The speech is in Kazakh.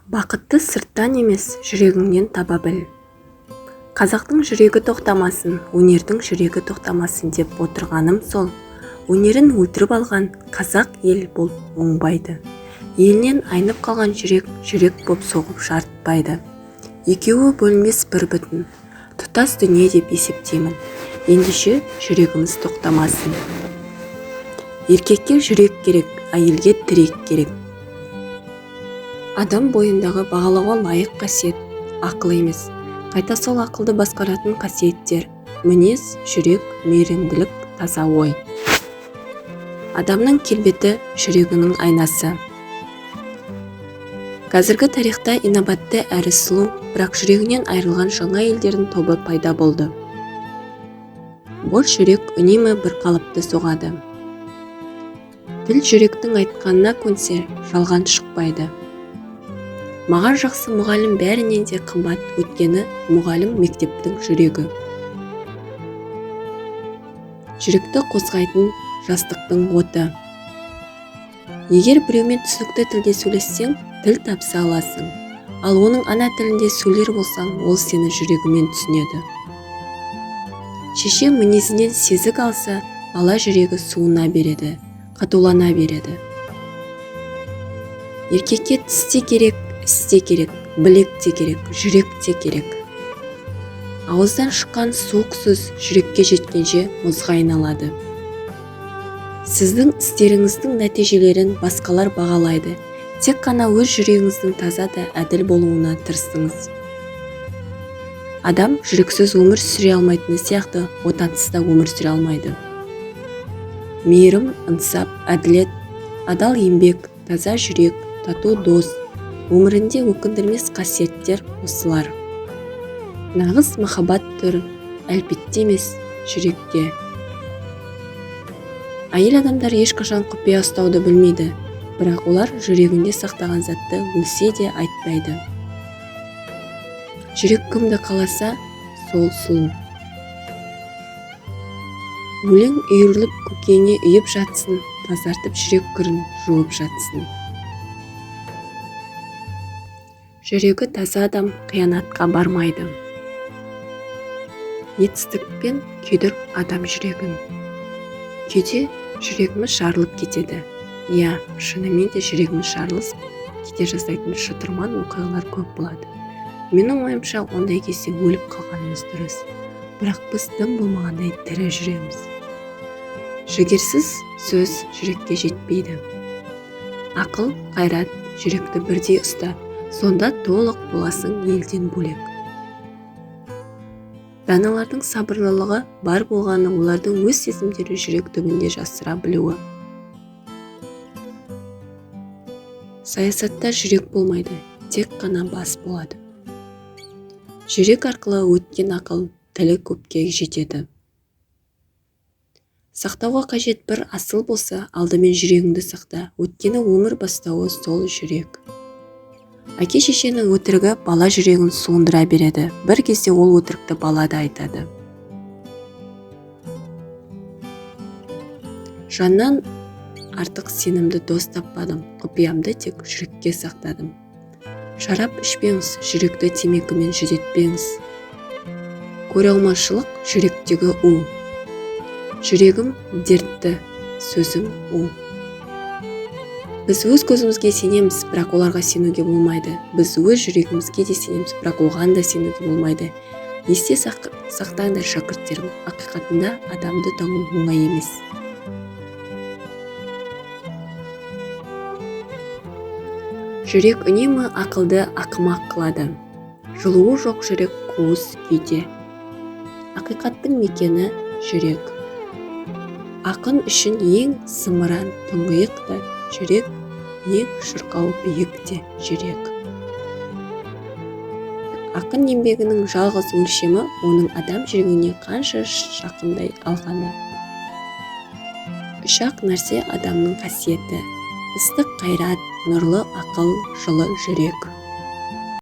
Бақытты сырттан емес, жүрегіңнен таба біл. Қазақтың жүрегі тоқтамасын, өнердің жүрегі тоқтамасын деп отырғаным сол. Өнерін өлтіріп алған қазақ ел болып оңбайды. Елінен айнып қалған жүрек боп соғып жарытпайды. Екеуі бөлінбес бір бүтін, тұтас дүние деп есептеймін. Ендеше жүрегіміз тоқтамасын. Еркекке жүрек керек, әйелге тірек керек. Адам бойындағы бағалауға лайық қасиет ақыл емес, қайта сол ақылды басқаратын қасиеттер: мінез, жүрек, мейірімділік, таза ой. Адамның келбеті жүрегінің айнасы. Қазіргі тарихта инабатты әрі сұлу, бірақ жүрегінен айырылған жаңа елдердің тобы пайда болды. Бос жүрек үнемі бір қалыпты соғады. Тіл жүректің айтқанына көнсе, жалған шықпайды. Маған жақсы мұғалім бәрінен де қымбат, өйткені мұғалім мектептің жүрегі. Жүректі қозғайтын жастықтың оты. Егер біреумен түсінікті тілде сөйлессең, тіл табыса аласың. Ал оның ана тілінде сөйлер болсаң, ол сені жүрегімен түсінеді. Шеше мінезінен сезік алса, бала жүрегі суына береді, қатулана береді. Еркекке тіс те керек, іс те керек, білек те керек, жүрек те керек. Ауыздан шыққан суық сөз жүрекке жеткенше мұзға айналады. Сіздің істеріңіздің нәтижелерін басқалар бағалайды. Тек қана өз жүрегіңіздің таза да әділ болуына тырысыңыз. Адам жүрексіз өмір сүре алмайтыны сияқты, отансыз да өмір сүре алмайды. Мейірім, ынсап, әділет, адал еңбек, таза жүрек, тату дос, өмірінде өкіндірмес қасиеттер осылар. Нағыз махаббат түр, әлпетте емес, жүректе. Әйел адамдар ешқашан құпия ұстауды білмейді, бірақ олар жүрегінде сақтаған затты өлсе де айтпайды. Жүрек кімді қаласа, сол сұлу. Өлең үйіріліп көкейіне үйіп жатсын, тазартып жүрек кірін жуып жатсын. Жүрегі таза адам қиянатқа бармайды. Етістікпен күйдіріп адам жүрегін. Кейде жүрегіміз жарылып кетеді. Иә, шынымен де жүрегіміз жарылып кете жаздайтын шытырман оқиғалар көп болады. Менің ойымша, ондай кезде өліп қалғанымыз дұрыс. Бірақ біз тым болмағандай тірі жүреміз. Жігерсіз сөз жүрекке жетпейді. Ақыл, қайрат, жүректі бірдей ұста, сонда толық боласың елден бөлек. Даналардың сабырлылығы бар болғаны олардың өз сезімдері жүрек түбінде жасыра білуі. Саясатта жүрек болмайды, тек қана бас болады. Жүрек арқылы өткен ақыл, тілі көпке жетеді. Сақтауға қажет бір асыл болса, алдымен жүрегіңді сақта, өткені өмір бастауы сол жүрек. Әке шешенің өтірігі бала жүрегін суындыра береді. Бір кезде ол өтірікті бала да айтады. Жаннан артық сенімді дос таппадым, құпиямды тек жүрекке сақтадым. Шарап ішпеңіз, жүректі темекімен жүдетпеңіз. Көре алмаушылық жүректегі у. Жүрегім дертті, сөзім у. Біз өз көзімізге сенеміз, бірақ оларға сенуге болмайды. Біз өз жүрегімізге де сенеміз, бірақ оған да сенуге болмайды. Есте сақтаңдар шәкірттерім, ақиқатында адамды тану оңай емес. Жүрек үнемі ақылды ақымақ қылады. Жылуы жоқ жүрек қуыс күйде. Ақиқаттың мекені жүрек. Ақын үшін ең сымыран тұңғиық та жүрек, ең шырқау биік те жүрек. Ақын еңбегінің жалғыз өлшемі оның адам жүрегіне қанша жақындай алғаны. Үш-ақ нәрсе адамның қасиеті: ыстық қайрат, нұрлы ақыл, жылы жүрек.